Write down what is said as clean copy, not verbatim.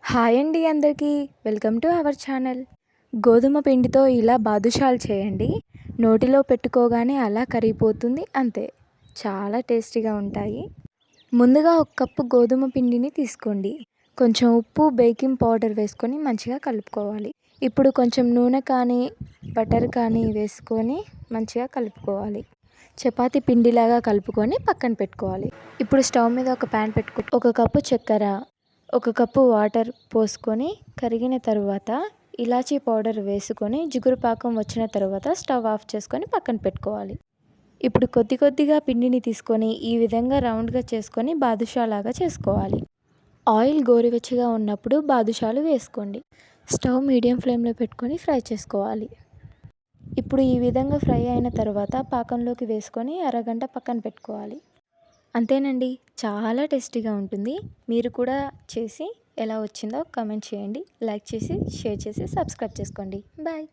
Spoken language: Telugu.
హాయ్ అండి అందరికీ. Welcome to our channel. గోధుమ పిండితో ఇలా బాదుషాలు చేయండి. నోటిలో పెట్టుకోగానే అలా కరిగిపోతుంది అంతే. చాలా టేస్టీగా ఉంటాయి. ముందుగా ఒక కప్పు గోధుమ పిండిని తీసుకోండి. కొంచెం ఉప్పు, బేకింగ్ పౌడర్ వేసుకొని మంచిగా కలుపుకోవాలి. ఇప్పుడు కొంచెం నూనె కానీ బటర్ కానీ వేసుకొని మంచిగా కలుపుకోవాలి. చపాతీ పిండిలాగా కలుపుకొని పక్కన పెట్టుకోవాలి. ఇప్పుడు స్టవ్ మీద ఒక ప్యాన్ పెట్టుకొని ఒక కప్పు చక్కెర, ఒక కప్పు వాటర్ పోసుకొని కరిగిన తరువాత ఇలాచీ పౌడర్ వేసుకొని జిగురు పాకం వచ్చిన తర్వాత స్టవ్ ఆఫ్ చేసుకొని పక్కన పెట్టుకోవాలి. ఇప్పుడు కొద్ది కొద్దిగా పిండిని తీసుకొని ఈ విధంగా రౌండ్గా చేసుకొని బాదుషాలాగా చేసుకోవాలి. ఆయిల్ గోరువెచ్చగా ఉన్నప్పుడు బాదుషాలు వేసుకోండి. స్టవ్ మీడియం ఫ్లేమ్లో పెట్టుకొని ఫ్రై చేసుకోవాలి. ఇప్పుడు ఈ విధంగా ఫ్రై అయిన తర్వాత పాకంలోకి వేసుకొని అరగంట పక్కన పెట్టుకోవాలి. అంతేనండి, చాలా టేస్టీగా ఉంటుంది. మీరు కూడా చేసి ఎలా వచ్చిందో కామెంట్ చేయండి. లైక్ చేసి, షేర్ చేసి, సబ్స్క్రైబ్ చేసుకోండి. బాయ్.